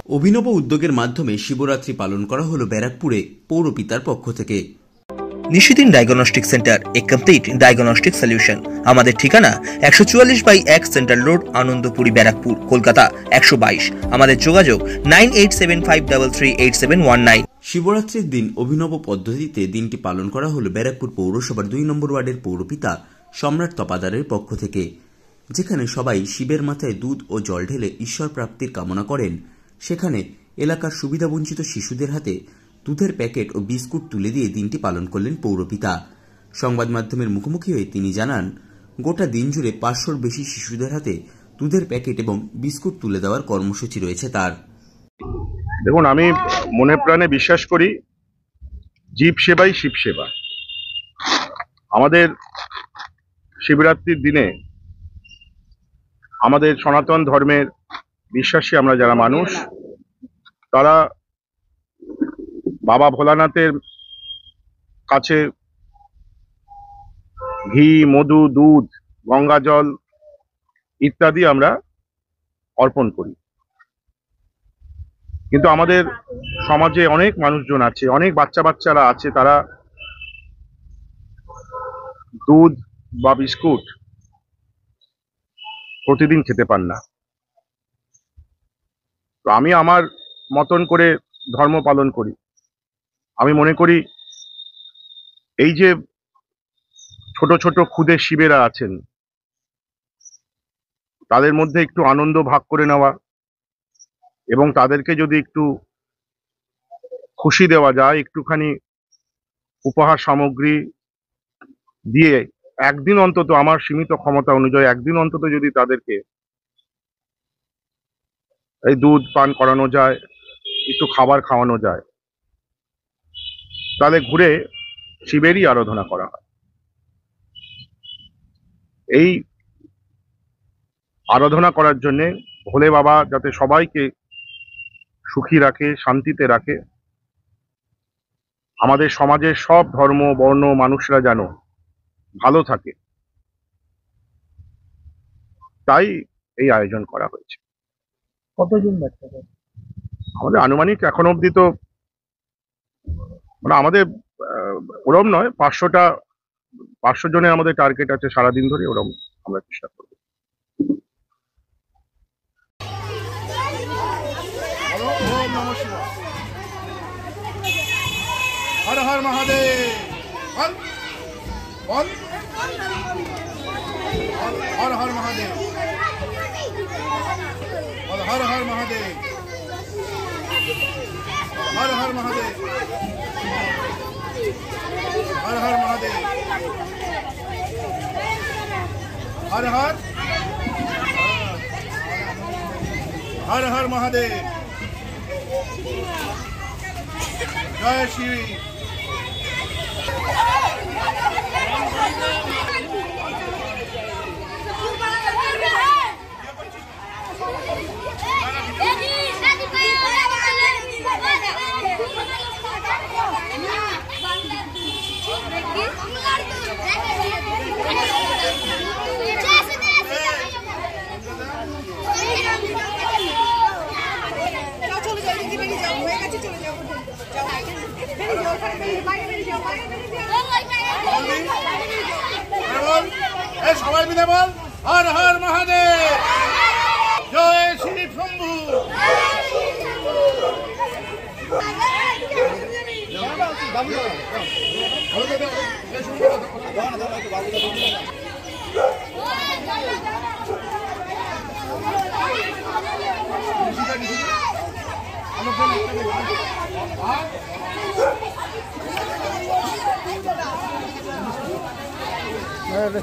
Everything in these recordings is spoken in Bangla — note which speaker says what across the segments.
Speaker 1: অভিনব উদ্যোগের মাধ্যমে শিবরাত্রি পালন করা হলো ব্যারাকপুরে পৌরপিতার পক্ষ থেকে।
Speaker 2: নিশিদিন ডায়াগনস্টিক সেন্টার, এ কমপ্লিট ডায়াগনস্টিক সলিউশন। আমাদের ঠিকানা 144/1 সেন্ট্রাল রোড, আনন্দপুরি, ব্যারাকপুর, কলকাতা 122। আমাদের যোগাযোগ 9875338719।
Speaker 1: শিবরাত্রির দিন অভিনব পদ্ধতিতে দিনটি পালন করা হলো ব্যারাকপুর পৌরসভার 2 নম্বর ওয়ার্ডের পৌরপিতা সম্রাট তপাদারের পক্ষ থেকে, যেখানে সবাই শিবের মাথায় দুধ ও জল ঢেলে ঈশ্বর প্রাপ্তির কামনা করেন। সেখানে এলাকার সুবিধাবঞ্চিত শিশুদের হাতে দুধের প্যাকেট ও বিস্কুট তুলে দিয়ে দিনটি পালন করলেন পৌরপিতা। সংবাদ মাধ্যমের মুখোমুখি হয়ে তিনি জানান, গোটা দিন জুড়ে 500-র বেশি শিশুদের হাতে দুধের প্যাকেট এবং বিস্কুট তুলে দেওয়ার কর্মসূচি রয়েছে তার।
Speaker 3: দেখুন, আমি মনে প্রাণে বিশ্বাস করি জীব সেবাই শিব সেবা। আমাদের শিবরাত্রির দিনে আমাদের সনাতন ধর্মের বিশ্বাসী আমরা যারা মানুষ, তারা বাবা ভোলানাথের কাছে ঘি, মধু, দুধ, গঙ্গা জল ইত্যাদি আমরা অর্পণ করি। কিন্তু আমাদের সমাজে অনেক মানুষজন আছে, অনেক বাচ্চারা আছে, তারা দুধ বা বিস্কুট প্রতিদিন খেতে পান না। তো আমি আমার মতন করে ধর্ম পালন করি। আমি মনে করি এই যে ছোট ছোট ক্ষুদে শিবেরা আছেন, তাদের মধ্যে একটু আনন্দ ভাগ করে নেওয়া এবং তাদেরকে যদি একটু খুশি দেওয়া যায়, একটুখানি উপহার সামগ্রী দিয়ে একদিন অন্তত, আমার সীমিত ক্ষমতা অনুযায়ী একদিন অন্তত যদি তাদেরকে এই দুধ পান করানো যায়, একটু খাবার খাওয়ানো যায়, তাহলে ঘুরে শিবেরই আরাধনা করা হয়। এই আরাধনা করার জন্যে ভোলে বাবা যাতে সবাইকে সুখী রাখে, শান্তিতে রাখে, আমাদের সমাজের সব ধর্ম বর্ণ মানুষরা যেন ভালো থাকে, তাই এই আয়োজন করা হয়েছে।
Speaker 4: কতজন বাচ্চা?
Speaker 3: আমাদের আনুমানিক এখন অবধি তো মানে আমাদের ওরম নয়, 500 জনের আমাদের টার্গেট আছে সারাদিন ধরে, ওরম আমরা চেষ্টা করবো।
Speaker 5: হর হর মহাদেব, হর হর মহাদেব, হর হর মহাদেব, হর হর মহাদেব, হর হর মহাদেব, হর হর হর হর মহাদেব, জয় শ্রী। সবাই মিলে বল, হর হর মহাদেব, জয় শ্রী শম্ভু।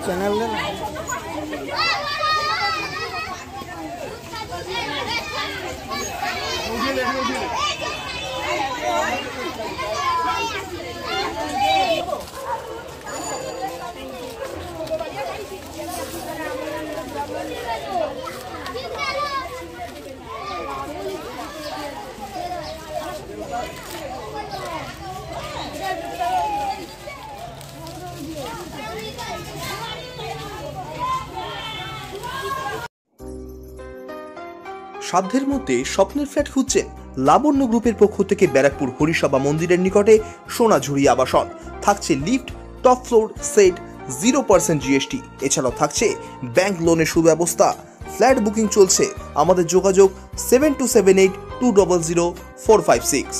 Speaker 4: চ্যানেল দেন।
Speaker 2: সাধ্যের মধ্যে স্বপ্নের ফ্ল্যাট খুঁজছেন? লাবণ্য গ্রুপের পক্ষ থেকে ব্যারাকপুর হরিসভা মন্দিরের নিকটে সোনাঝুরি আবাসন। থাকছে lift, top floor, set, 0% GST। এছাড়াও থাকছে ব্যাংক লোনের সুব্যবস্থা। ফ্ল্যাট বুকিং চলছে। আমাদের যোগাযোগ 7278 200 456।